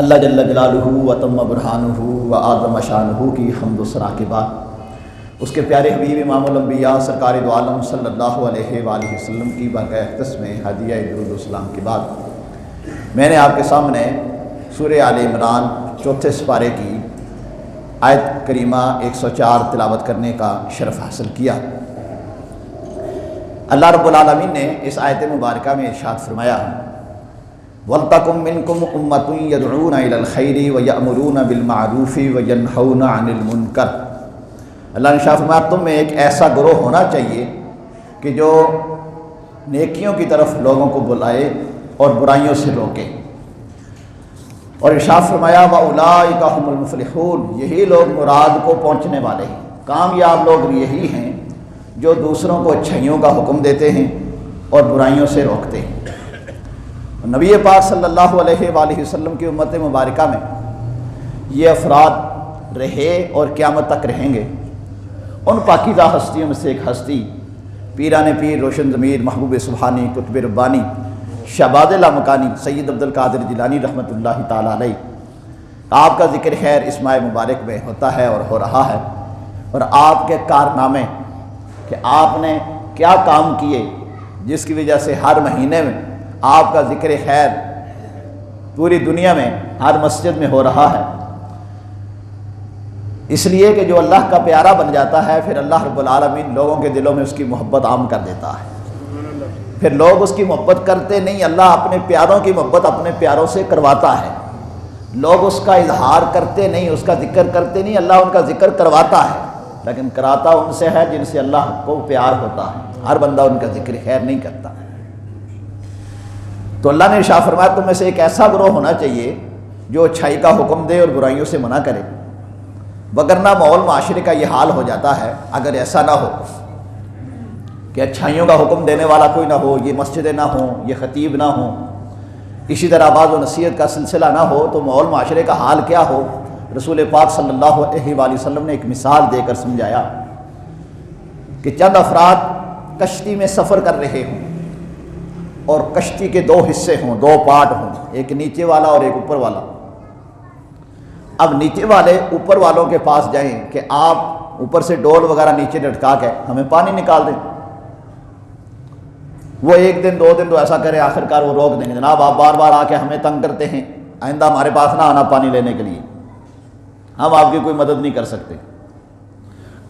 اللہ جل جلالہ و تم برہانہ و اعظم شانہ کی حمد و ثنا کے بعد اس کے پیارے حبیب امام الانبیاء سرکار دو عالم صلی اللہ علیہ وآلہ وسلم کی بارگاہ اقدس میں ہدیہ درود و سلام کے بعد میں نے آپ کے سامنے سورہ آل عمران چوتھے سپارے کی آیت کریمہ 104 تلاوت کرنے کا شرف حاصل کیا۔ اللہ رب العالمین نے اس آیت مبارکہ میں ارشاد فرمایا وَلْتَكُن مِّنكُمْ أُمَّةٌ يَدْعُونَ إِلَى الْخَيْرِ وَيَأْمُرُونَ بِالْمَعْرُوفِ وَيَنْهَوْنَ عَنِ الْمُنكَرِ۔ اللہ نے ارشاد فرمایا تم میں ایک ایسا گروہ ہونا چاہیے کہ جو نیکیوں کی طرف لوگوں کو بلائے اور برائیوں سے روکے، اور ارشاد فرمایا وَأُولَٰئِكَ هُمُ الْمُفْلِحُونَ، یہی لوگ مراد کو پہنچنے والے ہیں، کامیاب لوگ یہی ہیں جو دوسروں کو اچھائیوں کا حکم دیتے ہیں اور برائیوں سے روکتے ہیں۔ نبی پاک صلی اللہ علیہ وآلہ وسلم کی امت مبارکہ میں یہ افراد رہے اور قیامت تک رہیں گے۔ ان پاکیزہ ہستیوں میں سے ایک ہستی پیران پیر روشن ضمیر محبوب سبحانی قطب ربانی شہباز لامکانی سید عبدالقادر جیلانی رحمۃ اللہ تعالیٰ علیہ، آپ کا ذکر خیر اس ماہ مبارک میں ہوتا ہے اور ہو رہا ہے، اور آپ کے کارنامے کہ آپ نے کیا کام کیے جس کی وجہ سے ہر مہینے میں آپ کا ذکر خیر پوری دنیا میں ہر مسجد میں ہو رہا ہے۔ اس لیے کہ جو اللہ کا پیارا بن جاتا ہے پھر اللہ رب العالمین لوگوں کے دلوں میں اس کی محبت عام کر دیتا ہے، پھر لوگ اس کی محبت کرتے نہیں، اللہ اپنے پیاروں کی محبت اپنے پیاروں سے کرواتا ہے۔ لوگ اس کا اظہار کرتے نہیں، اس کا ذکر کرتے نہیں، اللہ ان کا ذکر کرواتا ہے، لیکن کراتا ان سے ہے جن سے اللہ کو پیار ہوتا ہے، ہر بندہ ان کا ذکر خیر نہیں کرتا۔ تو اللہ نے ارشاد فرمایا تم میں سے ایک ایسا گروہ ہونا چاہیے جو اچھائی کا حکم دے اور برائیوں سے منع کرے، وگرنہ ماحول معاشرے کا یہ حال ہو جاتا ہے اگر ایسا نہ ہو کہ اچھائیوں کا حکم دینے والا کوئی نہ ہو، یہ مسجدیں نہ ہوں، یہ خطیب نہ ہوں، اسی طرح بعض و نصیحت کا سلسلہ نہ ہو، تو ماحول معاشرے کا حال کیا ہو۔ رسول پاک صلی اللہ علیہ وآلہ وسلم نے ایک مثال دے کر سمجھایا کہ چند افراد کشتی میں سفر کر رہے ہوں اور کشتی کے دو حصے ہوں، دو پارٹ ہوں، ایک نیچے والا اور ایک اوپر والا۔ اب نیچے والے اوپر والوں کے پاس جائیں کہ آپ اوپر سے ڈول وغیرہ نیچے لٹکا کے ہمیں پانی نکال دیں، وہ ایک دن دو دن تو ایسا کرے، آخر کار وہ روک دیں گے، جناب آپ بار بار آ کے ہمیں تنگ کرتے ہیں، آئندہ ہمارے پاس نہ آنا پانی لینے کے لیے، ہم آپ کی کوئی مدد نہیں کر سکتے۔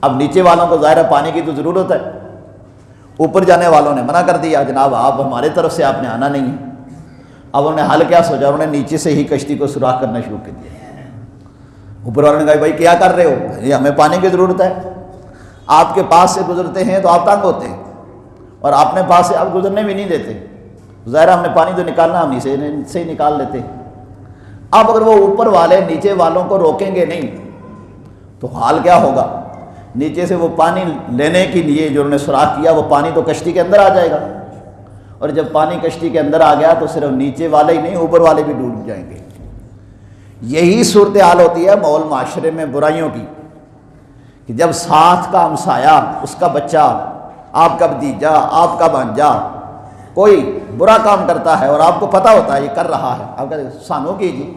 اب نیچے والوں کو ظاہر ہے پانی کی تو ضرورت ہے، اوپر جانے والوں نے منع کر دیا، جناب آپ ہمارے طرف سے آپ نے آنا نہیں ہے۔ اب انہوں نے حل کیا سوچا، انہوں نے نیچے سے ہی کشتی کو سوراخ کرنا شروع کر دیا۔ اوپر والوں نے کہا بھائی کیا کر رہے ہو، یہ ہمیں پانی کی ضرورت ہے، آپ کے پاس سے گزرتے ہیں تو آپ تنگ ہوتے ہیں اور اپنے پاس سے آپ گزرنے بھی نہیں دیتے، ظاہر ہم نے پانی تو نکالنا، ہم نیچے سے ہی نکال لیتے۔ اب اگر وہ اوپر والے نیچے والوں کو روکیں گے نہیں تو حال کیا ہوگا، نیچے سے وہ پانی لینے کے لیے جو انہوں نے سوراخ کیا وہ پانی تو کشتی کے اندر آ جائے گا، اور جب پانی کشتی کے اندر آ گیا تو صرف نیچے والے ہی نہیں اوپر والے بھی ڈوب جائیں گے۔ یہی صورتحال ہوتی ہے ماحول معاشرے میں برائیوں کی، کہ جب ساتھ کا ہمسایہ، اس کا بچہ، آپ کا بھتیجا، آپ کا بھانجا کوئی برا کام کرتا ہے اور آپ کو پتہ ہوتا ہے یہ کر رہا ہے، آپ کہتے ہیں سانو کی جی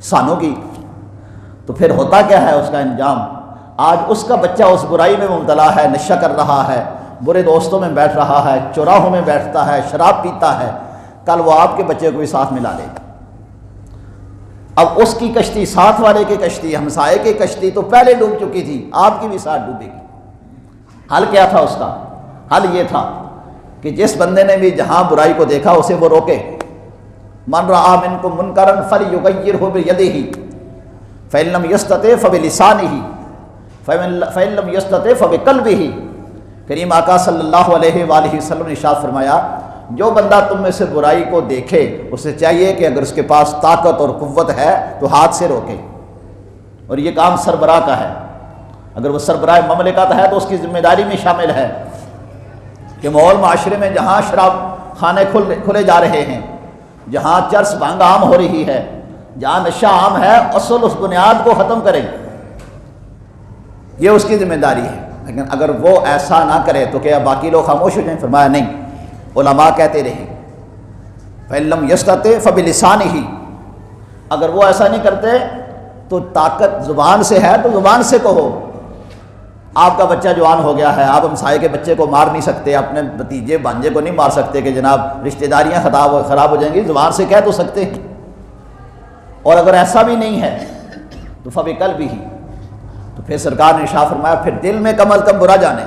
سانو کی، تو پھر ہوتا کیا ہے اس کا انجام، آج اس کا بچہ اس برائی میں مبتلا ہے، نشہ کر رہا ہے، برے دوستوں میں بیٹھ رہا ہے، چوراہوں میں بیٹھتا ہے، شراب پیتا ہے، کل وہ آپ کے بچے کو بھی ساتھ ملا لے گا۔ اب اس کی کشتی، ساتھ والے کی کشتی، ہمسائے کی کشتی تو پہلے ڈوب چکی تھی، آپ کی بھی ساتھ ڈوبے گی۔ حل کیا تھا اس کا؟ حل یہ تھا کہ جس بندے نے بھی جہاں برائی کو دیکھا اسے وہ روکے۔ من رأى منکم منکرا فلیغیرہ بیدہ فإن لم یستطع فبلسانہ فإن لم یستطع فبقلبہ۔ کریم آقا صلی اللہ علیہ وآلہ وسلم نے ارشاد فرمایا جو بندہ تم میں سے برائی کو دیکھے اسے چاہیے کہ اگر اس کے پاس طاقت اور قوت ہے تو ہاتھ سے روکے، اور یہ کام سربراہ کا ہے، اگر وہ سربراہ مملکت ہے تو اس کی ذمہ داری میں شامل ہے کہ ماحول معاشرے میں جہاں شراب خانے کھلے جا رہے ہیں، جہاں چرس بھنگ عام ہو رہی ہے، جہاں نشہ عام ہے، اصل اس بنیاد کو ختم کریں، یہ اس کی ذمہ داری ہے۔ لیکن اگر وہ ایسا نہ کرے تو کیا باقی لوگ خاموش ہو جائیں؟ فرمایا نہیں، علماء کہتے رہے فَإِن لَّمْ يَسْتَطِعْ فَبِلِسَانِهِ، اگر وہ ایسا نہیں کرتے تو طاقت زبان سے ہے تو زبان سے کہو. آپ کا بچہ جوان ہو گیا ہے، آپ ہمسائے کے بچے کو مار نہیں سکتے، اپنے بھتیجے بھانجے کو نہیں مار سکتے کہ جناب رشتہ داریاں خراب ہو جائیں گی، زبان سے کہہ تو سکتے ہیں. اور اگر ایسا بھی نہیں ہے تو فبقلبہ ہی، تو پھر سرکار نے ارشاد فرمایا پھر دل میں کم از کم برا جانے.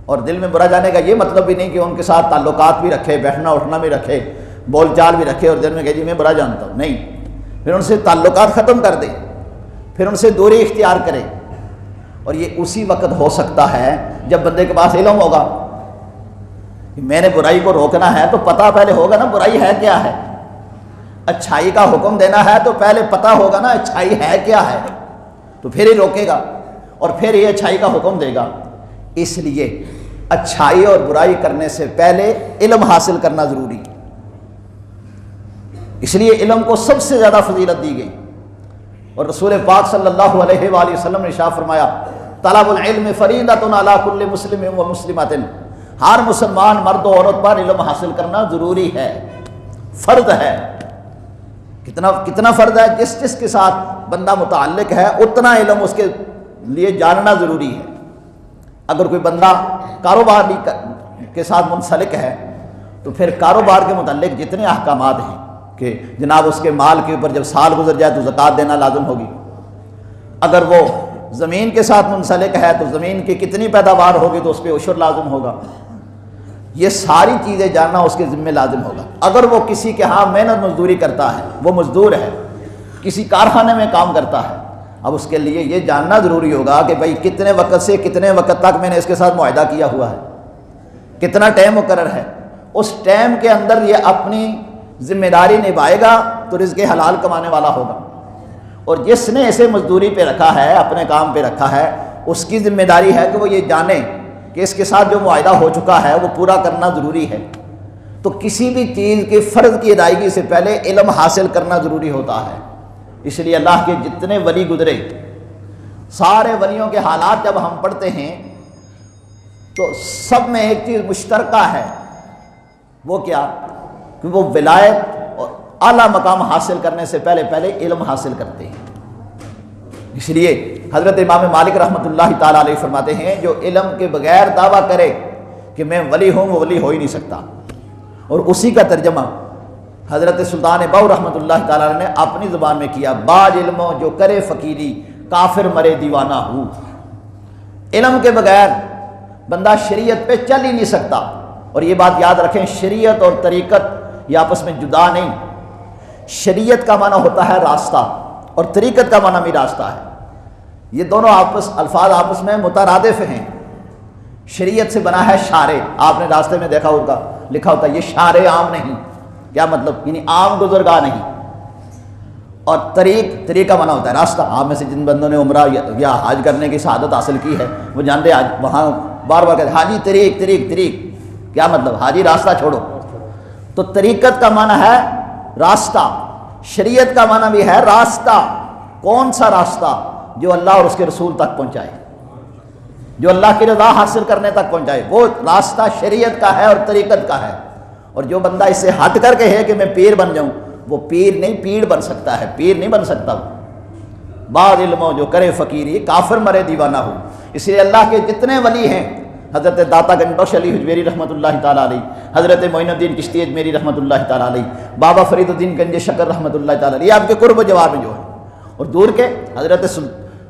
اور دل میں برا جانے کا یہ مطلب بھی نہیں کہ ان کے ساتھ تعلقات بھی رکھے، بیٹھنا اٹھنا بھی رکھے، بول چال بھی رکھے اور دل میں کہ جی میں برا جانتا ہوں، نہیں. پھر ان سے تعلقات ختم کر دے، پھر ان سے دوری اختیار کرے. اور یہ اسی وقت ہو سکتا ہے جب بندے کے پاس علم ہوگا کہ میں نے برائی کو روکنا ہے، تو پتہ پہلے ہوگا نا برائی ہے کیا ہے. اچھائی کا حکم دینا ہے تو پہلے پتہ ہوگا نا اچھائی ہے کیا ہے، تو پھر ہی روکے گا اور پھر یہ اچھائی کا حکم دے گا. اس لیے اچھائی اور برائی کرنے سے پہلے علم حاصل کرنا ضروری. اس لیے علم کو سب سے زیادہ فضیلت دی گئی. اور رسول پاک صلی اللہ علیہ وآلہ وسلم نے ارشاد فرمایا طلب العلم فریضۃ علی کل مسلم و مسلمۃ، ہر مسلمان مرد و عورت پر علم حاصل کرنا ضروری ہے، فرض ہے. کتنا فرض ہے؟ جس کے ساتھ بندہ متعلق ہے اتنا علم اس کے لیے جاننا ضروری ہے. اگر کوئی بندہ کاروبار کے ساتھ منسلک ہے تو پھر کاروبار کے متعلق جتنے احکامات ہیں کہ جناب اس کے مال کے اوپر جب سال گزر جائے تو زکوٰۃ دینا لازم ہوگی. اگر وہ زمین کے ساتھ منسلک ہے تو زمین کی کتنی پیداوار ہوگی تو اس پہ عشر لازم ہوگا. یہ ساری چیزیں جاننا اس کے ذمہ لازم ہوگا. اگر وہ کسی کے ہاں محنت مزدوری کرتا ہے، وہ مزدور ہے، کسی کارخانے میں کام کرتا ہے، اب اس کے لیے یہ جاننا ضروری ہوگا کہ بھائی کتنے وقت سے کتنے وقت تک میں نے اس کے ساتھ معاہدہ کیا ہوا ہے، کتنا ٹائم مقرر ہے. اس ٹائم کے اندر یہ اپنی ذمہ داری نبھائے گا تو رزق حلال کمانے والا ہوگا. اور جس نے اسے مزدوری پہ رکھا ہے، اپنے کام پہ رکھا ہے، اس کی ذمہ داری ہے کہ وہ یہ جانے کہ اس کے ساتھ جو معاہدہ ہو چکا ہے وہ پورا کرنا ضروری ہے. تو کسی بھی چیز کے فرض کی ادائیگی سے پہلے علم حاصل کرنا ضروری ہوتا ہے. اس لیے اللہ کے جتنے ولی گزرے، سارے ولیوں کے حالات جب ہم پڑھتے ہیں تو سب میں ایک چیز مشترکہ ہے. وہ کیا؟ کہ وہ ولایت اور اعلیٰ مقام حاصل کرنے سے پہلے علم حاصل کرتے ہیں. اس لیے حضرت امام مالک رحمۃ اللہ تعالیٰ علیہ فرماتے ہیں جو علم کے بغیر دعویٰ کرے کہ میں ولی ہوں وہ ولی ہو ہی نہیں سکتا. اور اسی کا ترجمہ حضرت سلطان باؤ رحمۃ اللہ تعالیٰ نے اپنی زبان میں کیا، باج علم جو کرے فقیری کافر مرے دیوانہ ہو. علم کے بغیر بندہ شریعت پہ چل ہی نہیں سکتا. اور یہ بات یاد رکھیں، شریعت اور طریقت یہ آپس میں جدا نہیں. شریعت کا معنی ہوتا ہے راستہ اور طریقت کا معنی بھی راستہ ہے. یہ دونوں الفاظ آپس میں مترادف ہیں. شریعت سے بنا ہے شارع، آپ نے راستے میں دیکھا ہوگا لکھا ہوتا ہے یہ شارع عام نہیں. کیا مطلب؟ یعنی عام گزرگاہ نہیں. اور طریق کا معنی ہوتا ہے راستہ. آپ میں سے جن بندوں نے عمرہ یا حج کرنے کی سعادت حاصل کی ہے وہ جانتے ہیں وہاں بار بار کہتے ہیں حاجی طریق. کیا مطلب؟ حاجی راستہ چھوڑو. تو طریقت کا معنی ہے راستہ، شریعت کا معنی بھی ہے راستہ. کون سا راستہ؟ جو اللہ اور اس کے رسول تک پہنچائے، جو اللہ کی رضا حاصل کرنے تک پہنچائے، وہ راستہ شریعت کا ہے اور طریقت کا ہے. اور جو بندہ اس سے ہٹ کر کے ہے کہ میں پیر بن جاؤں، وہ پیر نہیں پیڑ بن سکتا ہے، پیر نہیں بن سکتا. بعض علموں جو کرے فقیری کافر مرے دیوانہ ہو. اس لیے اللہ کے جتنے ولی ہیں، حضرت داتا گنج بخش علی حجویری رحمۃ اللہ تعالیٰ علیہ، حضرت معین الدین چشتی اجمیری رحمۃ اللہ تعالیٰ علیہ، بابا فرید الدین گنج شکر رحمۃ اللہ تعالیٰ علیہ، یہ آپ کے قرب و جوار میں جو ہے. اور دور کے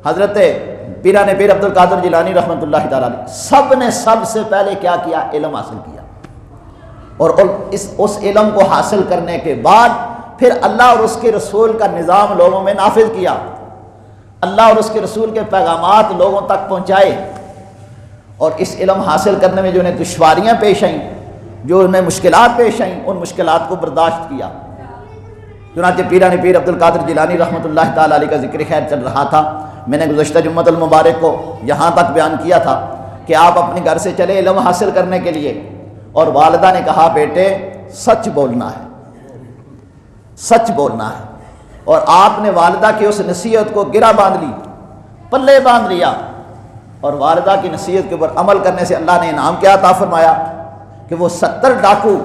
حضرت پیران پیر عبد القادر جیلانی رحمۃ اللہ تعالیٰ علیہ، سب نے سب سے پہلے کیا کیا؟ علم حاصل کیا. اور اس علم کو حاصل کرنے کے بعد پھر اللہ اور اس کے رسول کا نظام لوگوں میں نافذ کیا. اللہ اور اس کے رسول کے پیغامات لوگوں تک پہنچائے. اور اس علم حاصل کرنے میں جو انہیں دشواریاں پیش آئیں، جو انہیں مشکلات پیش آئیں، ان مشکلات کو برداشت کیا. چنانچہ پیران پیر عبد القادر جیلانی رحمۃ اللہ تعالیٰ علیہ کا ذکر خیر چل رہا تھا. میں نے گزشتہ جمعۃ المبارک کو یہاں تک بیان کیا تھا کہ آپ اپنے گھر سے چلے علم حاصل کرنے کے لیے، اور والدہ نے کہا بیٹے سچ بولنا ہے، سچ بولنا ہے. اور آپ نے والدہ کی اس نصیحت کو گرہ باندھ لی، پلے باندھ لیا. اور والدہ کی نصیحت کے اوپر عمل کرنے سے اللہ نے انعام کیا عطا فرمایا کہ وہ 70 ڈاکو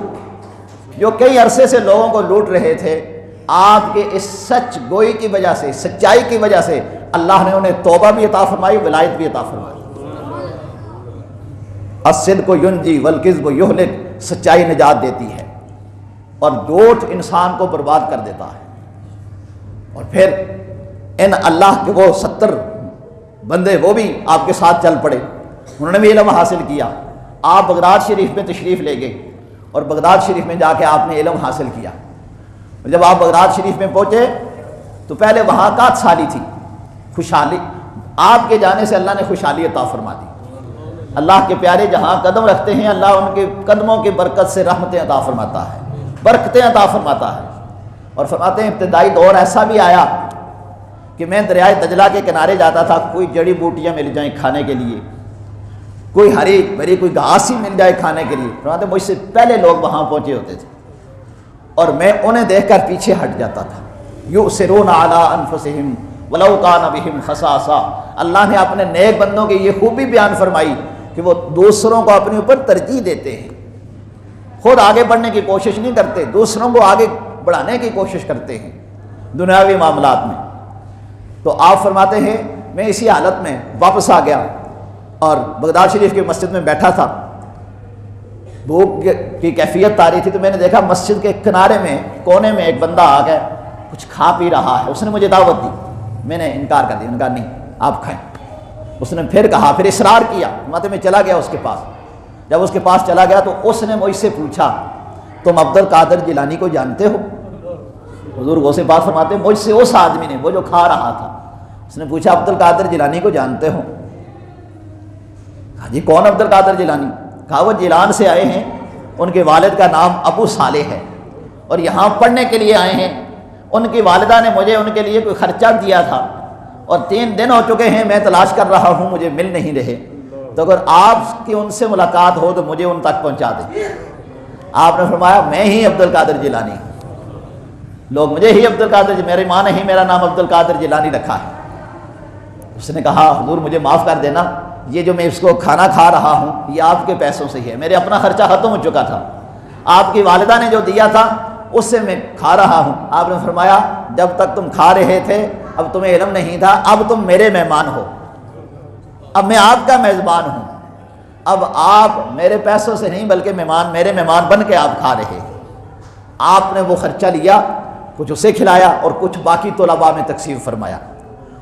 جو کئی عرصے سے لوگوں کو لوٹ رہے تھے، آپ کے اس سچ گوئی کی وجہ سے، سچائی کی وجہ سے اللہ نے انہیں توبہ بھی عطا فرمائی، ولایت بھی عطا فرمائی۔ الصدق ینجی والکذب یہلک، سچائی نجات دیتی ہے اور جھوٹ انسان کو برباد کر دیتا ہے۔ اور پھر ان اللہ کے وہ 70 بندے وہ بھی آپ کے ساتھ چل پڑے، انہوں نے بھی علم حاصل کیا۔ آپ بغداد شریف میں تشریف لے گئے اور بغداد شریف میں جا کے آپ نے علم حاصل کیا۔ جب آپ بغداد شریف میں پہنچے تو پہلے وہاں کات سالی تھی، خوشحالی، آپ کے جانے سے اللہ نے خوشحالی عطا فرما دی۔ اللہ کے پیارے جہاں قدم رکھتے ہیں اللہ ان کے قدموں کی برکت سے رحمتیں عطا فرماتا ہے، برکتیں عطا فرماتا ہے۔ اور فرماتے ہیں ابتدائی دور ایسا بھی آیا کہ میں دریائے دجلہ کے کنارے جاتا تھا، کوئی جڑی بوٹیاں مل جائیں کھانے کے لیے، کوئی ہری بھری کوئی گھاس ہی مل جائے کھانے کے لیے، فرماتے ہیں مجھ سے پہلے لوگ وہاں پہنچے ہوتے تھے اور میں انہیں دیکھ کر پیچھے ہٹ جاتا تھا۔ یؤثرون علی انفسہم ولو کان بہم خصاصہ، اللہ نے اپنے نیک بندوں کی یہ خوبی بیان فرمائی کہ وہ دوسروں کو اپنے اوپر ترجیح دیتے ہیں، خود آگے بڑھنے کی کوشش نہیں کرتے، دوسروں کو آگے بڑھانے کی کوشش کرتے ہیں دنیاوی معاملات میں۔ تو آپ فرماتے ہیں میں اسی حالت میں واپس آ گیا اور بغداد شریف کی مسجد میں بیٹھا تھا، بھوک کی کیفیت آ رہی تھی، تو میں نے دیکھا مسجد کے کنارے میں کونے میں ایک بندہ آ گیا، کچھ کھا پی رہا ہے، اس نے مجھے دعوت دی، میں نے انکار کر دیا، انکار نہیں آپ کھائیں۔ اس نے پھر کہا، پھر اصرار کیا، فرماتے میں چلا گیا اس کے پاس۔ جب اس کے پاس چلا گیا تو اس نے مجھ سے پوچھا تم عبد القادر جیلانی کو جانتے ہو؟ حضور غوث پاک فرماتے ہیں مجھ سے اس آدمی نے، وہ جو کھا رہا تھا، اس نے پوچھا عبد القادر جیلانی کو جانتے ہو؟ کہا جی کون عبد القادر جیلانی؟ کہا وہ جیلان سے آئے ہیں، ان کے والد کا نام ابو صالح ہے اور یہاں پڑھنے کے لیے آئے ہیں، ان کی والدہ نے مجھے ان کے لیے کوئی خرچہ دیا تھا اور 3 دن ہو چکے ہیں میں تلاش کر رہا ہوں، مجھے مل نہیں رہے، تو اگر آپ کی ان سے ملاقات ہو تو مجھے ان تک پہنچا دیں۔ آپ نے فرمایا میں ہی عبد القادر جیلانی، لوگ مجھے ہی عبد القادر، میری ماں نے ہی میرا نام عبد القادر جیلانی رکھا ہے۔ اس نے کہا حضور مجھے معاف کر دینا، یہ جو میں اس کو کھانا کھا رہا ہوں یہ آپ کے پیسوں سے ہی ہے، میرے اپنا خرچہ ختم ہو چکا تھا، آپ کی والدہ نے جو دیا تھا اس سے میں کھا رہا ہوں۔ آپ نے فرمایا جب تک تم کھا رہے تھے اب تمہیں علم نہیں تھا، اب تم میرے مہمان ہو، اب میں آپ کا میزبان ہوں، اب آپ میرے پیسوں سے نہیں بلکہ میرے مہمان بن کے آپ کھا رہے ہیں۔ آپ نے وہ خرچہ لیا، کچھ اسے کھلایا اور کچھ باقی طلباء میں تقسیم فرمایا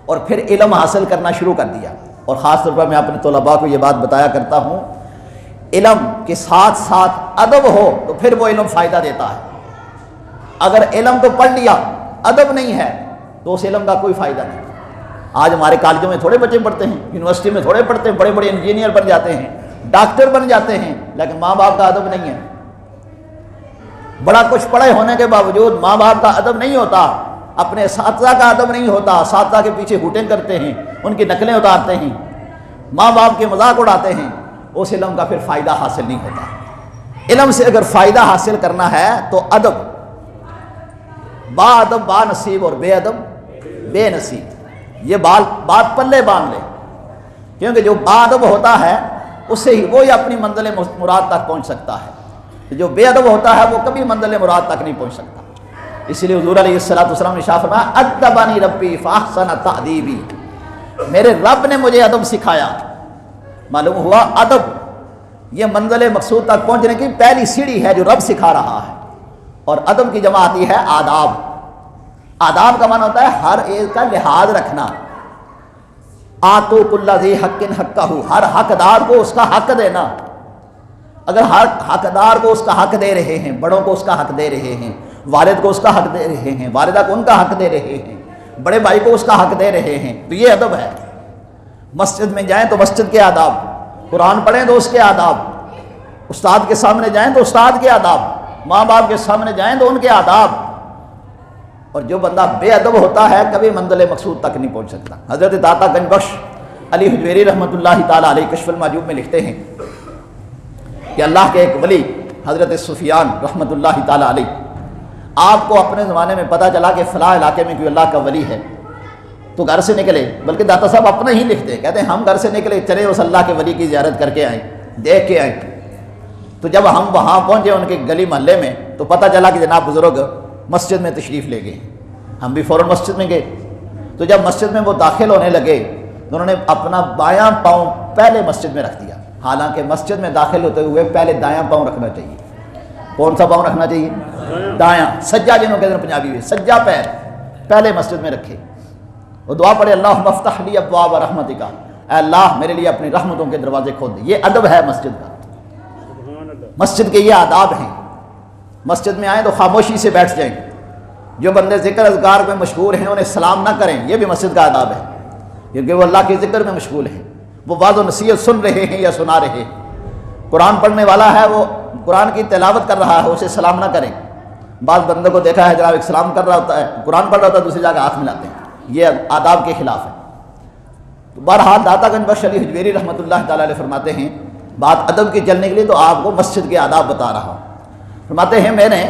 اور پھر علم حاصل کرنا شروع کر دیا۔ اور خاص طور پر میں اپنے طلباء کو یہ بات بتایا کرتا ہوں، علم کے ساتھ ساتھ ادب ہو تو پھر وہ علم فائدہ دیتا ہے۔ اگر علم تو پڑھ لیا ادب نہیں ہے تو اس علم کا کوئی فائدہ نہیں۔ آج ہمارے کالجوں میں تھوڑے بچے پڑھتے ہیں، یونیورسٹی میں تھوڑے پڑھتے ہیں، بڑے بڑے انجینئر بن جاتے ہیں، ڈاکٹر بن جاتے ہیں، لیکن ماں باپ کا ادب نہیں ہے۔ بڑا کچھ پڑھے ہونے کے باوجود ماں باپ کا ادب نہیں ہوتا، اپنے اساتذہ کا ادب نہیں ہوتا، اساتذہ کے پیچھے ہوٹیں کرتے ہیں، ان کی نقلیں اتارتے ہیں، ماں باپ کے مذاق اڑاتے ہیں، اس علم کا پھر فائدہ حاصل نہیں ہوتا۔ علم سے اگر فائدہ حاصل کرنا ہے تو ادب، با ادب با نصیب اور بے ادب بے نصیب، یہ بات پلے باندھ لے، کیونکہ جو با ادب ہوتا ہے اس سے ہی وہی اپنی منزل مراد تک پہنچ سکتا ہے، جو بے ادب ہوتا ہے وہ کبھی منزل مراد تک نہیں پہنچ سکتا۔ اسی لیے حضور علیہ السلام نے ارشاد فرمایا ادبنی ربی فاحسن تأدیبی، میرے رب نے مجھے ادب سکھایا۔ معلوم ہوا ادب یہ منزل مقصود تک پہنچنے کی پہلی سیڑھی ہے جو رب سکھا رہا ہے۔ اور ادب کی جمع آتی ہے آداب۔ آداب کا معنی ہوتا ہے ہر ایک کا لحاظ رکھنا، آتو کل ذی حق حقہ، ہر حقدار کو اس کا حق دینا۔ اگر ہر حقدار کو اس کا حق دے رہے ہیں، بڑوں کو اس کا حق دے رہے ہیں، والد کو اس کا حق دے رہے ہیں، والدہ کو ان کا حق دے رہے ہیں، بڑے بھائی کو اس کا حق دے رہے ہیں، تو یہ ادب ہے۔ مسجد میں جائیں تو مسجد کے آداب، قرآن پڑھیں تو اس کے آداب، استاد کے سامنے جائیں تو استاد کے آداب، ماں باپ کے سامنے جائیں تو ان کے آداب۔ اور جو بندہ بے ادب ہوتا ہے کبھی منزل مقصود تک نہیں پہنچ سکتا۔ حضرت داتا گنج بخش علی حجویری رحمۃ اللہ تعالیٰ علیہ کشف المحجوب میں لکھتے ہیں کہ اللہ کے ایک ولی حضرت سفیان رحمۃ اللہ تعالیٰ علیہ، آپ کو اپنے زمانے میں پتہ چلا کہ فلاں علاقے میں کوئی اللہ کا ولی ہے، تو گھر سے نکلے، بلکہ داتا صاحب اپنا ہی لکھتے ہیں، کہتے ہیں ہم گھر سے نکلے، چلے اس اللہ کے ولی کی زیارت کر کے آئیں، دیکھ کے آئیں۔ تو جب ہم وہاں پہنچے ان کے گلی محلے میں تو پتہ چلا کہ جناب بزرگ مسجد میں تشریف لے گئے. ہم بھی فوراً مسجد میں گئے. تو جب مسجد میں وہ داخل ہونے لگے تو انہوں نے اپنا بایاں پاؤں پہلے مسجد میں رکھ دیا، حالانکہ مسجد میں داخل ہوتے ہوئے پہلے دایاں پاؤں رکھنا چاہیے. کون سا پاؤں رکھنا چاہیے؟ دایاں. سجا جنہوں کہتے ہیں پنجابی میں، سجا پیر پہلے مسجد میں رکھے. وہ دعا پڑھے اللہم افتح لی ابواب رحمتک، اے اللہ میرے لیے اپنی رحمتوں کے دروازے کھول دے. یہ ادب ہے مسجد کا. مسجد کے یہ آداب ہیں. مسجد میں آئیں تو خاموشی سے بیٹھ جائیں. جو بندے ذکر اذکار میں مشغول ہیں انہیں سلام نہ کریں، یہ بھی مسجد کا آداب ہے، کیونکہ وہ اللہ کے ذکر میں مشغول ہیں. وہ وعظ و نصیحت سن رہے ہیں یا سنا رہے ہیں. قرآن پڑھنے والا ہے، وہ قرآن کی تلاوت کر رہا ہے، اسے سلام نہ کریں. بعض بندوں کو دیکھا ہے جناب ایک سلام کر رہا ہوتا ہے، قرآن پڑھ رہا ہوتا ہے، دوسری جگہ ہاتھ ملاتے ہیں. یہ آداب کے خلاف ہے. بہرحال داتا گنج بخش علی حجویری رحمۃ اللہ تعالی علیہ فرماتے ہیں، بات ادب کی چلنے کے لیے تو آپ کو مسجد کے آداب بتا رہا ہوں. فرماتے ہیں میں نے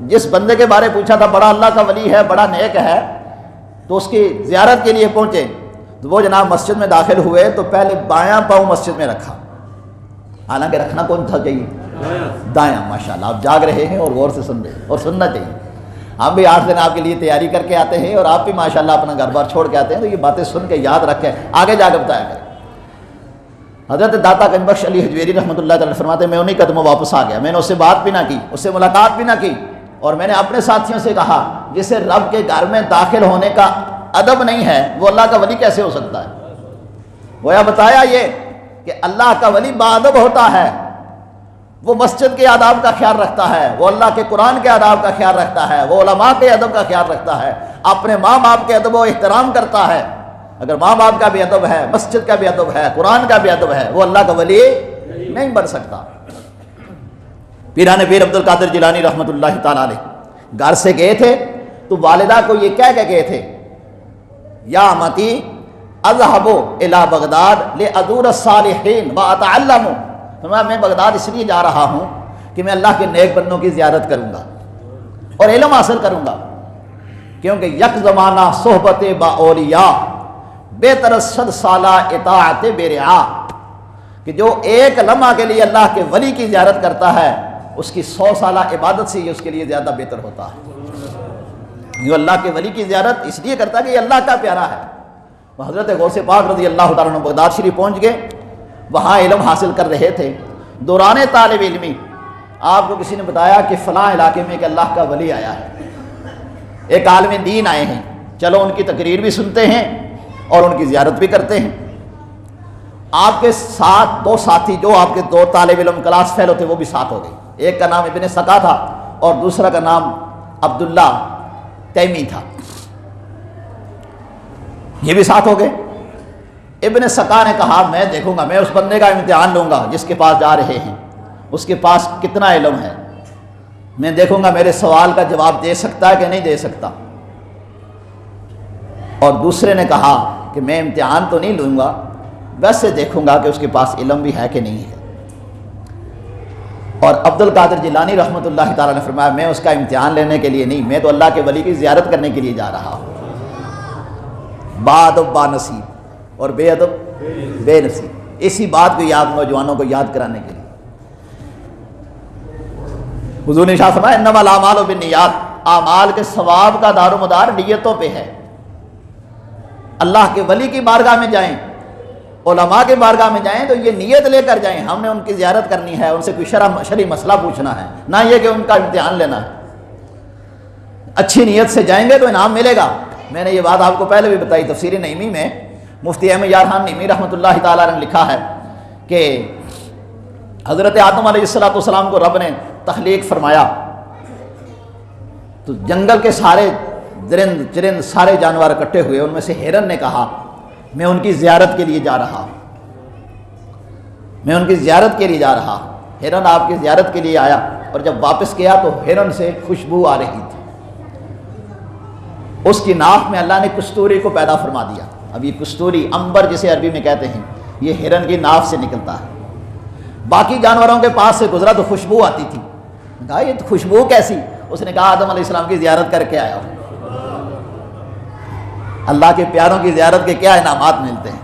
جس بندے کے بارے پوچھا تھا بڑا اللہ کا ولی ہے، بڑا نیک ہے، تو اس کی زیارت کے لیے پہنچے تو وہ جناب مسجد میں داخل ہوئے تو پہلے بایاں پاؤں مسجد میں رکھا، حالانکہ رکھنا کون تھا چاہیے؟ دایاں. ماشاءاللہ آپ جاگ رہے ہیں اور غور سے سن رہے ہیں، اور سننا چاہیے. ہم بھی 8 دن آپ کے لیے تیاری کر کے آتے ہیں اور آپ بھی ماشاءاللہ اپنا گھر بار چھوڑ کے آتے ہیں، تو یہ باتیں سن کے یاد رکھیں، آگے جا کے بتایا کریں. حضرت داتا گنج بخش علی حجویری رحمۃ اللہ تعالی فرماتے ہیں میں انہیں قدموں واپس آ گیا. میں نے اس سے بات بھی نہ کی، اس سے ملاقات بھی نہ کی، اور میں نے اپنے ساتھیوں سے کہا جسے رب کے گھر میں داخل ہونے کا ادب نہیں ہے وہ اللہ کا ولی کیسے ہو سکتا ہے؟ گویا بتایا یہ کہ اللہ کا ولی باادب ہوتا ہے، وہ مسجد کے آداب کا خیال رکھتا ہے، وہ اللہ کے قرآن کے آداب کا خیال رکھتا ہے، وہ علماء کے ادب کا خیال رکھتا ہے، اپنے ماں باپ کے ادب و احترام کرتا ہے. اگر ماں باپ کا بھی ادب ہے، مسجد کا بھی ادب ہے، قرآن کا بھی ادب ہے، وہ اللہ کا ولی نہیں بن سکتا. پیران پیر عبد القادر جیلانی رحمۃ اللہ تعالیٰ علیہ گھر سے گئے تھے تو والدہ کو یہ کہہ کے گئے تھے یا امتی اذهب الى بغداد لازور الصالحین واتعلم. میں بغداد اس لیے جا رہا ہوں کہ میں اللہ کے نیک بندوں کی زیارت کروں گا اور علم حاصل کروں گا، کیونکہ یک زمانہ صحبت با اولیاء بہتر 100 سالہ اطاعت برعا، کہ جو ایک لمحہ کے لیے اللہ کے ولی کی زیارت کرتا ہے اس کی 100 سالہ عبادت سے یہ اس کے لیے زیادہ بہتر ہوتا ہے. جو اللہ کے ولی کی زیارت اس لیے کرتا ہے کہ یہ اللہ کا پیارا ہے. حضرت غوث پاک رضی اللہ تعالیٰ عنہ بغداد شریف پہنچ گئے، وہاں علم حاصل کر رہے تھے. دوران طالب علمی آپ کو کسی نے بتایا کہ فلاں علاقے میں کہ اللہ کا ولی آیا ہے، ایک عالم دین آئے ہیں، چلو ان کی تقریر بھی سنتے ہیں اور ان کی زیارت بھی کرتے ہیں. آپ کے ساتھ 2 ساتھی جو آپ کے 2 طالب علم کلاس فیلو تھے وہ بھی ساتھ ہو گئے. ایک کا نام ابن سقا تھا اور دوسرا کا نام عبداللہ تیمی تھا، یہ بھی ساتھ ہو گئے. ابن سقا نے کہا میں دیکھوں گا، میں اس بندے کا امتحان لوں گا جس کے پاس جا رہے ہیں، اس کے پاس کتنا علم ہے، میں دیکھوں گا میرے سوال کا جواب دے سکتا ہے کہ نہیں دے سکتا. اور دوسرے نے کہا کہ میں امتحان تو نہیں لوں گا، ویسے دیکھوں گا کہ اس کے پاس علم بھی ہے کہ نہیں ہے. اور عبد القادر جیلانی رحمۃ اللہ تعالیٰ نے فرمایا میں اس کا امتحان لینے کے لیے نہیں، میں تو اللہ کے ولی کی زیارت کرنے کے لیے جا رہا ہوں. بادب با نصیب اور بے ادب بے نصیب. اسی بات کو یاد نوجوانوں کو یاد کرانے کے لیے حضور نے ارشاد فرمایا انما الاعمال بالنیات، اعمال کے ثواب کا دار و مدار نیتوں پہ ہے. اللہ کے ولی کی بارگاہ میں جائیں، علماء کے بارگاہ میں جائیں تو یہ نیت لے کر جائیں ہم نے ان کی زیارت کرنی ہے، ان سے کوئی شرعی مسئلہ پوچھنا ہے، نہ یہ کہ ان کا امتحان لینا ہے. اچھی نیت سے جائیں گے تو انعام ملے گا. میں نے یہ بات آپ کو پہلے بھی بتائی. تفسیر نعیمی میں مفتی احمد یار خان نعیمی رحمۃ اللہ تعالیٰ نے لکھا ہے کہ حضرت آدم علیہ السلام کو رب نے تخلیق فرمایا تو جنگل کے سارے درند چرند سارے جانور اکٹھے ہوئے. ان میں سے ہرن نے کہا میں ان کی زیارت کے لیے جا رہا ہوں، میں ان کی زیارت کے لیے جا رہا ہوں. ہرن آپ کی زیارت کے لیے آیا اور جب واپس گیا تو ہرن سے خوشبو آ رہی تھی. اس کی ناک میں اللہ نے کستوری کو پیدا فرما دیا. اب یہ کستوری عنبر جسے عربی میں کہتے ہیں یہ ہرن کی ناک سے نکلتا ہے. باقی جانوروں کے پاس سے گزرا تو خوشبو آتی تھی. کہا یہ تو خوشبو کیسی؟ اس نے کہا آدم علیہ السلام کی زیارت کر کے آیا ہوں. اللہ کے پیاروں کی زیارت کے کیا انعامات ملتے ہیں.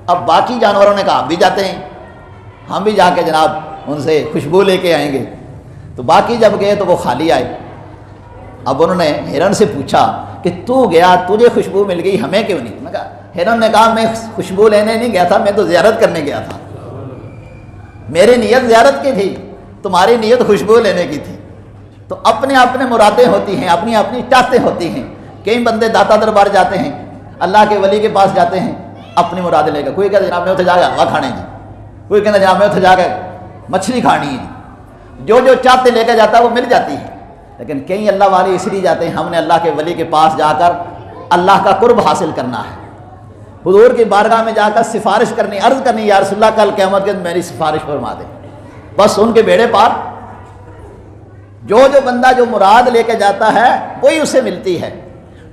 اب باقی جانوروں نے کہا ہم بھی جاتے ہیں، ہم بھی جا کے جناب ان سے خوشبو لے کے آئیں گے. تو باقی جب گئے تو وہ خالی آئے. اب انہوں نے ہرن سے پوچھا کہ تو گیا, تجھے خوشبو مل گئی, ہمیں کیوں نہیں؟ میں کہا, ہرن نے کہا میں خوشبو لینے نہیں گیا تھا, میں تو زیارت کرنے گیا تھا. میری نیت زیارت کی تھی, تمہاری نیت خوشبو لینے کی تھی. تو اپنے اپنے مرادیں ہوتی ہیں, اپنی اپنی چاہتیں ہوتی ہیں. کئی بندے داتا دربار جاتے ہیں, اللہ کے ولی کے پاس جاتے ہیں اپنی مرادیں لے کر. کوئی کہتا جناب میں اتنے جا کے ہوا کھانے جی, کوئی کہتا جناب میں اتنے جا کے مچھلی کھانی ہے. جو جو چاہتے لے کے جاتا ہے وہ مل جاتی ہے. لیکن کئی اللہ والے اس لیے جاتے ہیں ہم نے اللہ کے ولی کے پاس جا کر اللہ کا قرب حاصل کرنا ہے, حضور کی بارگاہ میں جا کر سفارش کرنی, عرض کرنی, یا رسول اللہ کل قیامت کے دن میری سفارش فرما دیں. بس ان کے بیڑے پار. جو بندہ جو مراد لے کے جاتا ہے وہی اسے ملتی ہے.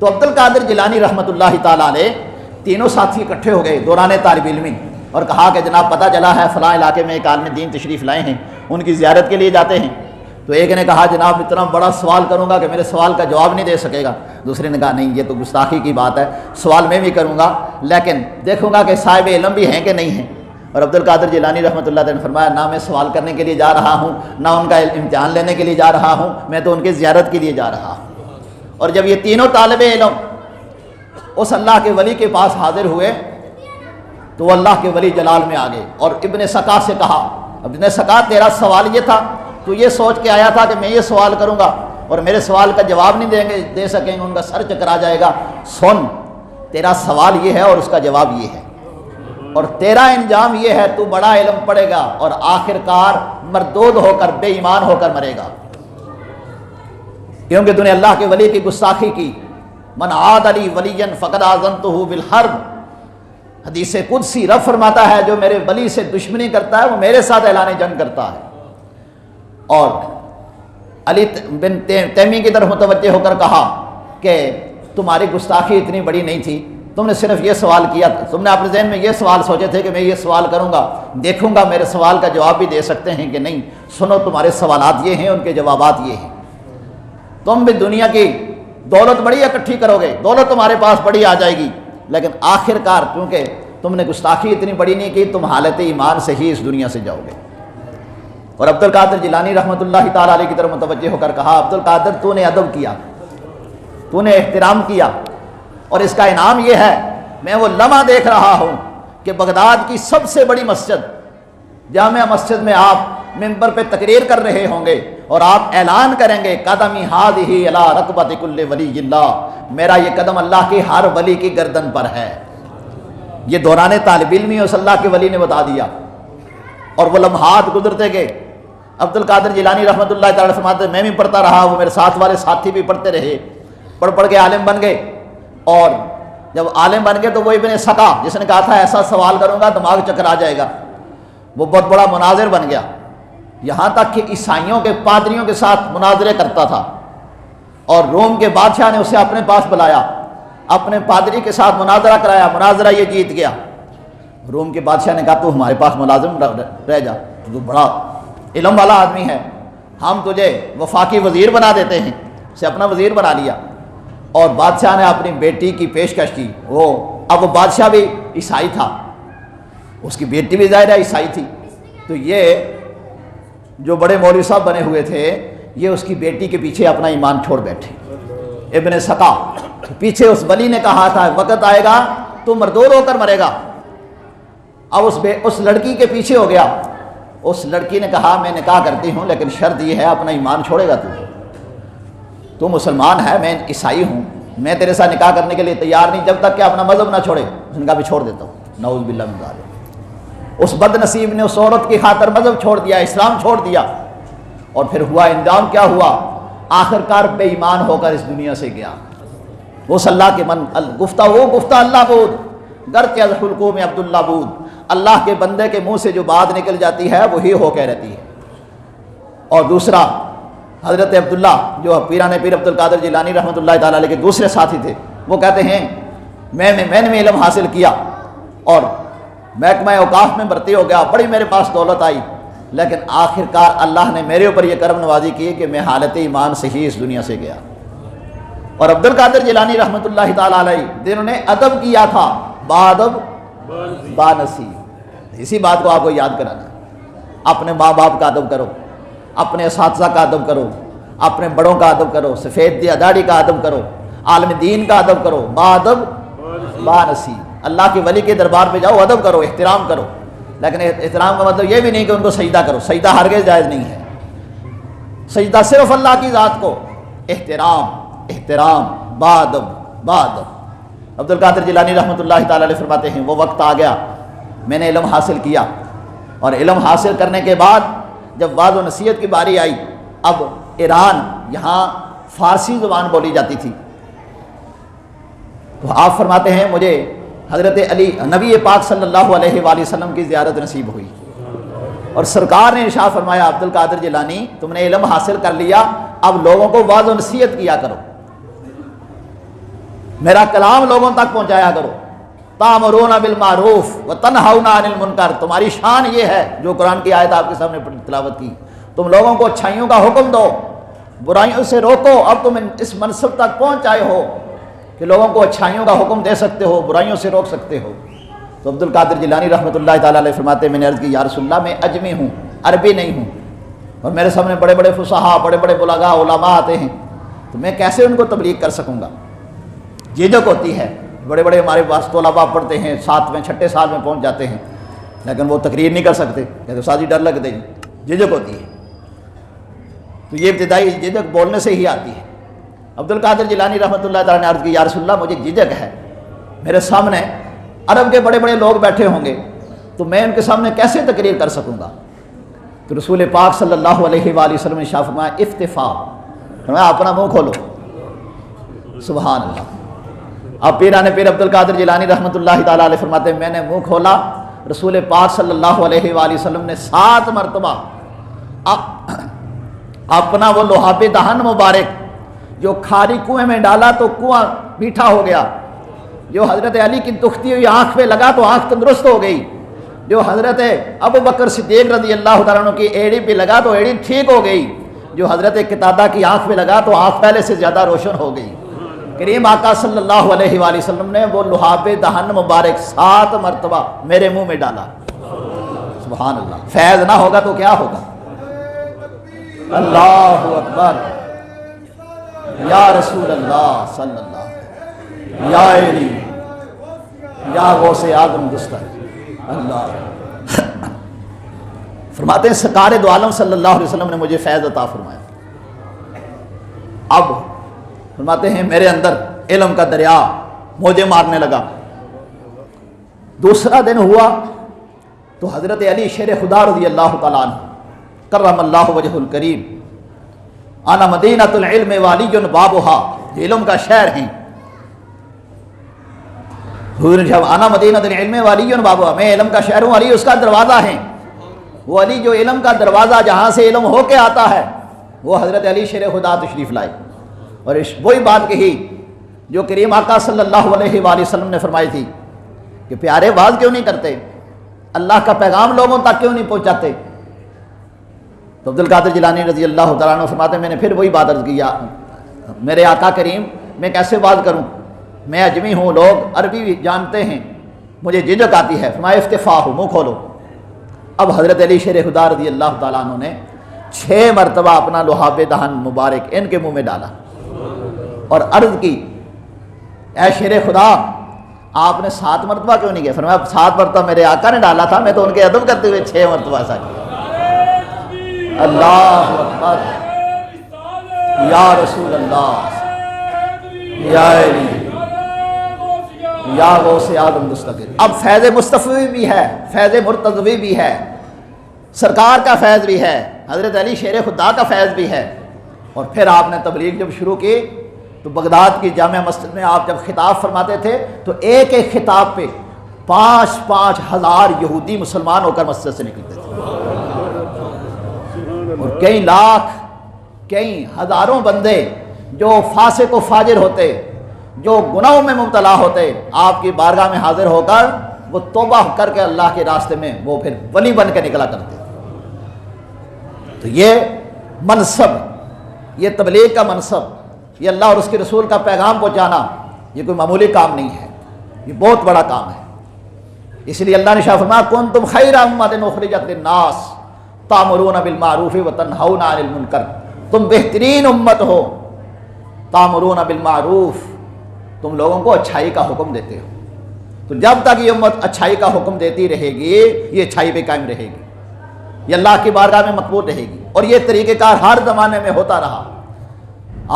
تو عبد القادر جیلانی رحمۃ اللہ تعالیٰ علیہ تینوں ساتھی اکٹھے ہو گئے دوران طالب علمی, اور کہا کہ جناب پتہ چلا ہے فلاں علاقے میں ایک عالم دین تشریف لائے ہیں, ان کی زیارت کے لیے جاتے ہیں. تو ایک نے کہا جناب اتنا بڑا سوال کروں گا کہ میرے سوال کا جواب نہیں دے سکے گا. دوسرے نے کہا نہیں, یہ تو گستاخی کی بات ہے, سوال میں بھی کروں گا لیکن دیکھوں گا کہ صاحب علم بھی ہیں کہ نہیں ہیں. اور عبد القادر جیلانی رحمۃ اللہ تعالیٰ نے فرمایا نہ میں سوال کرنے کے لیے جا رہا ہوں, نہ ان کا امتحان لینے کے لیے جا رہا ہوں, میں تو ان کی زیارت کے لیے جا رہا ہوں. اور جب یہ تینوں طالب علم اس اللہ کے ولی کے پاس حاضر ہوئے تو وہ اللہ کے ولی جلال میں آ گئے اور ابن سقا سے کہا, ابن سقا تیرا سوال یہ تھا, تو یہ سوچ کے آیا تھا کہ میں یہ سوال کروں گا اور میرے سوال کا جواب نہیں دے سکیں گے, ان کا سر چکرا جائے گا. سن, تیرا سوال یہ ہے اور اس کا جواب یہ ہے, اور تیرا انجام یہ ہے, تو بڑا علم پڑھے گا اور آخر کار مردود ہو کر بے ایمان ہو کر مرے گا, کیونکہ تو نے اللہ کے ولی کی گستاخی کی. من عاد علی ولی فقد آذنتہ بالحرب, حدیث قدسی رب فرماتا ہے جو میرے ولی سے دشمنی کرتا ہے وہ میرے ساتھ اعلان جنگ کرتا ہے. اور علی بن تیمی کی طرف متوجہ ہو کر کہا کہ تمہاری گستاخی اتنی بڑی نہیں تھی, تم نے صرف یہ سوال کیا, تم نے اپنے ذہن میں یہ سوال سوچے تھے کہ میں یہ سوال کروں گا, دیکھوں گا میرے سوال کا جواب بھی دے سکتے ہیں کہ نہیں. سنو تمہارے سوالات یہ ہیں, ان کے جوابات یہ ہیں. تم بھی دنیا کی دولت بڑی اکٹھی کرو گے, دولت تمہارے پاس بڑی آ جائے گی, لیکن آخر کار کیونکہ تم نے گستاخی اتنی بڑی نہیں کی, تم حالت ایمان سے ہی اس دنیا سے جاؤ گے. اور عبد القادر جیلانی رحمۃ اللہ تعالیٰ علیہ کی طرف متوجہ ہو کر کہا عبد القادر تو نے ادب کیا, تو نے احترام کیا, اور اس کا انعام یہ ہے میں وہ لمحہ دیکھ رہا ہوں کہ بغداد کی سب سے بڑی مسجد جامع مسجد میں آپ ممبر پہ تقریر کر رہے ہوں گے اور آپ اعلان کریں گے قدمی ہادہ الی رکبۃ کل ولی اللہ, میرا یہ قدم اللہ کے ہر ولی کی گردن پر ہے. یہ دوران طالب علمی اس اللہ کے ولی نے بتا دیا. اور وہ لمحات گزرتے گئے. عبد القادر جیلانی رحمۃ اللہ تعالیٰ فرماتے میں بھی پڑھتا رہا, وہ میرے ساتھ والے ساتھی بھی پڑھتے رہے, پڑھ کے عالم بن گئے. اور جب عالم بن گئے تو وہ ابن سقا جس نے کہا تھا ایسا سوال کروں گا دماغ چکر آ جائے گا, وہ بہت بڑا مناظر بن گیا. یہاں تک کہ عیسائیوں کے پادریوں کے ساتھ مناظرے کرتا تھا, اور روم کے بادشاہ نے اسے اپنے پاس بلایا, اپنے پادری کے ساتھ مناظرہ کرایا, مناظرہ یہ جیت گیا. روم کے بادشاہ نے کہا تو ہمارے پاس ملازم رہ جا, تو بڑا علم والا آدمی ہے, ہم تجھے وفاقی وزیر بنا دیتے ہیں. اسے اپنا وزیر بنا لیا, اور بادشاہ نے اپنی بیٹی کی پیشکش کی. اب وہ بادشاہ بھی عیسائی تھا, اس کی بیٹی بھی ظاہر ہے عیسائی تھی. تو یہ جو بڑے مولوی صاحب بنے ہوئے تھے یہ اس کی بیٹی کے پیچھے اپنا ایمان چھوڑ بیٹھے. ابن سقا پیچھے اس ولی نے کہا تھا وقت آئے گا تو مردود ہو کر مرے گا. اب اس لڑکی کے پیچھے ہو گیا. اس لڑکی نے کہا میں نکاح کرتی ہوں لیکن شرط یہ ہے اپنا ایمان چھوڑے گا تو مسلمان ہے, میں عیسائی ہوں, میں تیرے ساتھ نکاح کرنے کے لیے تیار نہیں جب تک کہ اپنا مذہب نہ چھوڑے. اس نے کہا بھی چھوڑ دیتا ہوں. نعوذ باللہ من ذالک. اس بد نصیب نے اس عورت کی خاطر مذہب چھوڑ دیا, اسلام چھوڑ دیا, اور پھر ہوا انجام کیا ہوا, آخر کار بے ایمان ہو کر اس دنیا سے گیا. وہ اللہ کے من گفتہ اللہ بود گرچہ از حلقوں میں عبداللہ بود, اللہ کے بندے کے منہ سے جو بات نکل جاتی ہے وہی ہو کے رہتی ہے. اور دوسرا حضرت عبداللہ جو پیران پیر عبد القادر جیلانی رحمۃ اللہ تعالیٰ علیہ کے دوسرے ساتھی تھے, وہ کہتے ہیں میں نے علم حاصل کیا اور محکمہ اوقاف میں بھرتی ہو گیا, بڑی میرے پاس دولت آئی, لیکن آخر کار اللہ نے میرے اوپر یہ کرم نوازی کی کہ میں حالت ایمان سے ہی اس دنیا سے گیا. اور عبد القادر جیلانی رحمۃ اللہ تعالیٰ علیہ جنہوں نے ادب کیا تھا, بادب بانصیب. اسی بات کو آپ کو یاد کرانا, اپنے ماں باپ کا ادب کرو, اپنے اساتذہ کا ادب کرو, اپنے بڑوں کا ادب کرو، سفید داڑھی کا ادب کرو، عالم دین کا ادب کرو، با ادب با نصیب۔ اللہ کے ولی کے دربار پہ جاؤ، ادب کرو، احترام کرو، لیکن احترام کا مطلب یہ بھی نہیں کہ ان کو سجدہ کرو، سجدہ ہرگز جائز نہیں ہے، سجدہ صرف اللہ کی ذات کو، احترام با ادب۔ عبد القادر جیلانی رحمۃ اللہ تعالی علیہ فرماتے ہیں وہ وقت آ گیا، میں نے علم حاصل کیا، اور علم حاصل کرنے کے بعد جب وعظ و نصیحت کی باری آئی، اب ایران یہاں فارسی زبان بولی جاتی تھی، تو آپ فرماتے ہیں مجھے حضرت علی نبی پاک صلی اللہ علیہ وآلہ وسلم کی زیارت نصیب ہوئی، اور سرکار نے ارشاد فرمایا عبد القادر جیلانی تم نے علم حاصل کر لیا، اب لوگوں کو وعظ و نصیحت کیا کرو، میرا کلام لوگوں تک پہنچایا کرو، تامرون بالمعروف وتنہون عن المنکر، تمہاری شان یہ ہے، جو قرآن کی آیت آپ کے سامنے تلاوت کی، تم لوگوں کو اچھائیوں کا حکم دو، برائیوں سے روکو۔ اب تم اس منصب تک پہنچ آئے ہو کہ لوگوں کو اچھائیوں کا حکم دے سکتے ہو، برائیوں سے روک سکتے ہو۔ تو عبد القادر جیلانی رحمۃ اللہ تعالیٰ علیہ فرماتے ہیں میں نے عرض کی یا رسول اللہ میں اجمی ہوں، عربی نہیں ہوں، اور میرے سامنے بڑے بڑے فصحاء، بڑے بڑے بلغاء علماء آتے ہیں، تو میں کیسے ان کو تبلیغ کر سکوں گا؟ جھجک ہوتی ہے، بڑے بڑے ہمارے پاس طلباء پڑھتے ہیں، 7ویں 6ٹھے سال میں پہنچ جاتے ہیں، لیکن وہ تقریر نہیں کر سکتے، کہتے استاد جی ڈر لگتے ہیں، جھجک ہوتی ہے۔ تو یہ ابتدائی جھجک بولنے سے ہی آتی ہے۔ عبد القادر جیلانی رحمۃ اللہ تعالیٰ نے عرض کی یا رسول اللہ مجھے جھجک ہے، میرے سامنے عرب کے بڑے بڑے لوگ بیٹھے ہوں گے، تو میں ان کے سامنے کیسے تقریر کر سکوں گا؟ تو رسول پاک صلی اللہ علیہ وآلہ وسلم نے ارشاد فرمایا افتفا، فرمایا اپنا منہ کھولو۔ سبحان اللہ۔ اب پیران پیر عبد القادر جیلانی رحمۃ اللہ تعالیٰ علیہ فرماتے ہیں میں نے منہ کھولا، رسول پاک صلی اللہ علیہ وآلہ وسلم نے 7 مرتبہ اپنا وہ لحاف دہن مبارک جو کھاری کنویں میں ڈالا تو کنواں میٹھا ہو گیا، جو حضرت علی کی دکھتی ہوئی آنکھ پہ لگا تو آنکھ تندرست ہو گئی، جو حضرت ابو بکر صدیق رضی اللہ تعالیٰ عنہ کی ایڑی پہ لگا تو ایڑی ٹھیک ہو گئی، جو حضرت قتادہ کی آنکھ پہ لگا تو آنکھ پہلے سے زیادہ روشن ہو گئی۔ کریم آقا صلی اللہ علیہ وآلہ وسلم نے وہ لحاف دہن مبارک 7 مرتبہ میرے منہ میں ڈالا۔ سبحان اللہ۔ فیض نہ ہوگا تو کیا ہوگا؟ اللہ اکبر، یا رسول اللہ صلی اللہ علیہ وسلم، یا علی، یا غوث اعظم دستر اللہ۔ فرماتے ہیں سرکار دو عالم صلی اللہ علیہ وسلم نے مجھے فیض عطا فرمایا۔ اب فرماتے ہیں میرے اندر علم کا دریا موجے مارنے لگا۔ دوسرا دن ہوا تو حضرت علی شیر خدا رضی اللہ تعالیٰ عنہ کرم اللہ وجہ الکریم، انا مدینۃ العلم والی بابھا، علم کا شہر ہیں، حضور نے کہا انا مدینۃ العلم والی بابھا، میں علم کا شہر ہوں، علی اس کا دروازہ ہے۔ وہ علی جو علم کا دروازہ جہاں سے علم ہو کے آتا ہے، وہ حضرت علی شیر خدا تشریف لائے، اور وہی بات کہی جو کریم آقا صلی اللہ علیہ وآلہ وسلم نے فرمائی تھی کہ پیارے واز کیوں نہیں کرتے، اللہ کا پیغام لوگوں تک کیوں نہیں پہنچاتے؟ تو عبد القادر جیلانی رضی اللہ تعالیٰ عنہ فرماتے ہیں میں نے پھر وہی بات عرض کیا، میرے آقا کریم میں کیسے واز کروں، میں اجمی ہوں، لوگ عربی بھی جانتے ہیں، مجھے جھجک آتی ہے۔ فرمایا افتفا ہو، منہ کھولو۔ اب حضرت علی شیر خدا رضی اللہ تعالیٰ عنہ نے 6 مرتبہ اپنا لحاف دہن مبارک ان کے منہ میں ڈالا اور عرض کی اے شیر خدا آپ نے 7 مرتبہ کیوں نہیں کیا؟ فرمایا 7 مرتبہ میرے آقا نے ڈالا تھا، میں تو ان کے ادب کرتے ہوئے 6 مرتبہ ایسا کیا۔ اللہ اکبر، یا رسول اللہ، یا علی، یا غوث اعظم دستگیر۔ اب فیض مصطفی بھی ہے، فیض مرتضوی بھی ہے، سرکار کا فیض بھی ہے، حضرت علی شیر خدا کا فیض بھی ہے۔ اور پھر آپ نے تبلیغ جب شروع کی تو بغداد کی جامع مسجد میں آپ جب خطاب فرماتے تھے تو ایک ایک خطاب پہ 5-5 ہزار یہودی مسلمان ہو کر مسجد سے نکلتے تھے، اور کئی لاکھ کئی ہزاروں بندے جو فاسق و فاجر ہوتے، جو گناہوں میں مبتلا ہوتے، آپ کی بارگاہ میں حاضر ہو کر وہ توبہ کر کے اللہ کے راستے میں وہ پھر ولی بن کے نکلا کرتے۔ تو یہ منصب، یہ تبلیغ کا منصب، یہ اللہ اور اس کے رسول کا پیغام پہنچانا، یہ کوئی معمولی کام نہیں ہے، یہ بہت بڑا کام ہے۔ اس لیے اللہ نے شاہ فرمایا کنتم خیر امۃ اخرجت للناس تأمرون بالمعروف وتنہون عن المنکر تم بہترین امت ہو، تامرون بالمعروف، تم لوگوں کو اچھائی کا حکم دیتے ہو۔ تو جب تک یہ امت اچھائی کا حکم دیتی رہے گی، یہ اچھائی پہ قائم رہے گی، یہ اللہ کی بارگاہ میں مقبول رہے گی، اور یہ طریقہ کار ہر زمانے میں ہوتا رہا۔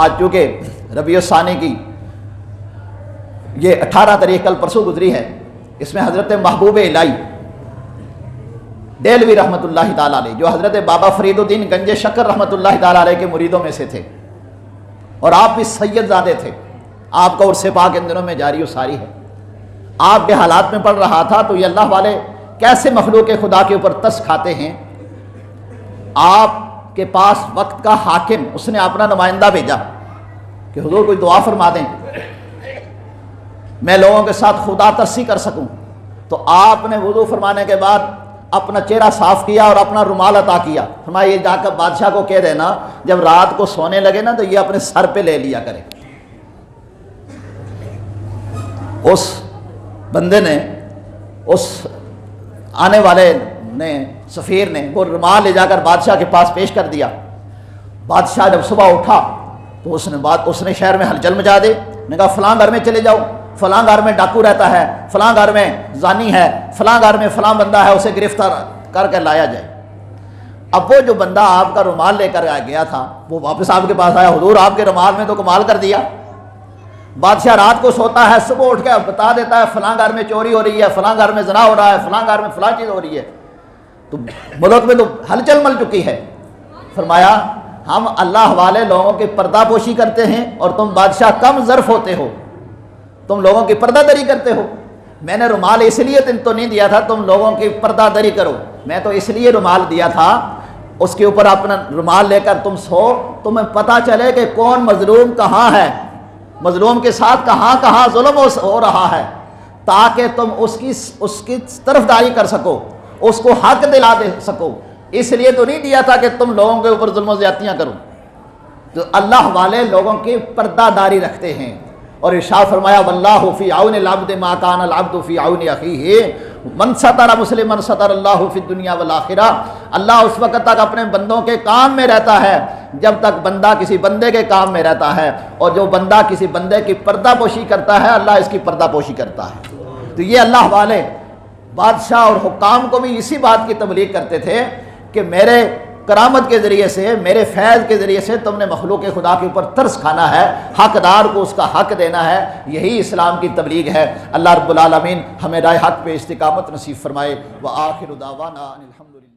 آج چونکہ ربیع الثانی کی یہ 18 تاریخ کل پرسوں گزری ہے، اس میں حضرت محبوب الہی دہلوی رحمۃ اللہ تعالیٰ علیہ، جو حضرت بابا فرید الدین گنج شکر رحمۃ اللہ تعالیٰ علیہ کے مریدوں میں سے تھے، اور آپ بھی سید زادے تھے، آپ کا عرس پاک ان دنوں میں جاری و ساری ہے۔ آپ کے حالات میں پڑھ رہا تھا تو یہ اللہ والے کیسے مخلوق خدا کے اوپر ترس کھاتے ہیں۔ آپ کے پاس وقت کا حاکم، اس نے اپنا نمائندہ بھیجا کہ حضور کوئی دعا فرما دیں، میں لوگوں کے ساتھ خدا ترسی کر سکوں۔ تو آپ نے وضو فرمانے کے بعد اپنا چہرہ صاف کیا اور اپنا رومال عطا کیا، فرمایا یہ جا کر بادشاہ کو کہہ دینا جب رات کو سونے لگے نا تو یہ اپنے سر پہ لے لیا کرے۔ اس بندے نے، اس آنے والے نے، سفیر نے وہ رومال لے جا کر بادشاہ کے پاس پیش کر دیا۔ بادشاہ جب صبح اٹھا تو اس نے شہر میں ہلچل مچا دی، نے کہا فلاں گھر میں چلے جاؤ، فلاں گھر میں ڈاکو رہتا ہے، فلاں گھر میں زانی ہے، فلاں گھر میں فلاں بندہ ہے، اسے گرفتار کر کے لایا جائے۔ اب وہ جو بندہ آپ کا رومال لے کر گیا تھا وہ واپس آپ کے پاس آیا، حضور آپ کے رومال میں تو کمال کر دیا۔ بادشاہ رات کو سوتا ہے، صبح اٹھ کے بتا دیتا ہے فلاں گھر میں چوری ہو رہی ہے، فلاں گھر میں زنا ہو رہا ہے، فلاں گھر میں فلاں چیز ہو رہی ہے، تو ملک میں تو ہلچل مل چکی ہے۔ فرمایا ہم اللہ والے لوگوں کی پردہ پوشی کرتے ہیں اور تم بادشاہ کم ظرف ہوتے ہو، تم لوگوں کی پردہ دری کرتے ہو۔ میں نے رومال اس لیے تو نہیں دیا تھا تم لوگوں کی پردہ دری کرو، میں تو اس لیے رومال دیا تھا اس کے اوپر اپنا رومال لے کر تم سو، تمہیں پتہ چلے کہ کون مظلوم کہاں ہے، مظلوم کے ساتھ کہاں کہاں ظلم ہو رہا ہے، تاکہ تم اس کی طرفداری کر سکو، اس کو حق دلا دے سکو۔ اس لیے تو نہیں دیا تھا کہ تم لوگوں کے اوپر ظلم و زیادتیاں کرو۔ تو اللہ والے لوگوں کی پردہ داری رکھتے ہیں، اور ارشاد فرمایا واللہ فی عون العبد ما کان العبد فی عون اخیہ من ستر مسلما ستر اللہ فی الدنیا والآخرہ۔ اللہ اس وقت تک اپنے بندوں کے کام میں رہتا ہے جب تک بندہ کسی بندے کے کام میں رہتا ہے، اور جو بندہ کسی بندے کی پردہ پوشی کرتا ہے اللہ اس کی پردہ پوشی کرتا ہے۔ تو یہ اللہ والے بادشاہ اور حکام کو بھی اسی بات کی تبلیغ کرتے تھے کہ میرے کرامت کے ذریعے سے، میرے فیض کے ذریعے سے تم نے مخلوق خدا کے اوپر ترس کھانا ہے، حقدار کو اس کا حق دینا ہے، یہی اسلام کی تبلیغ ہے۔ اللہ رب العالمین ہمیں راہ حق پہ استقامت نصیب فرمائے۔ وآخر دعوانا ان الحمد للہ۔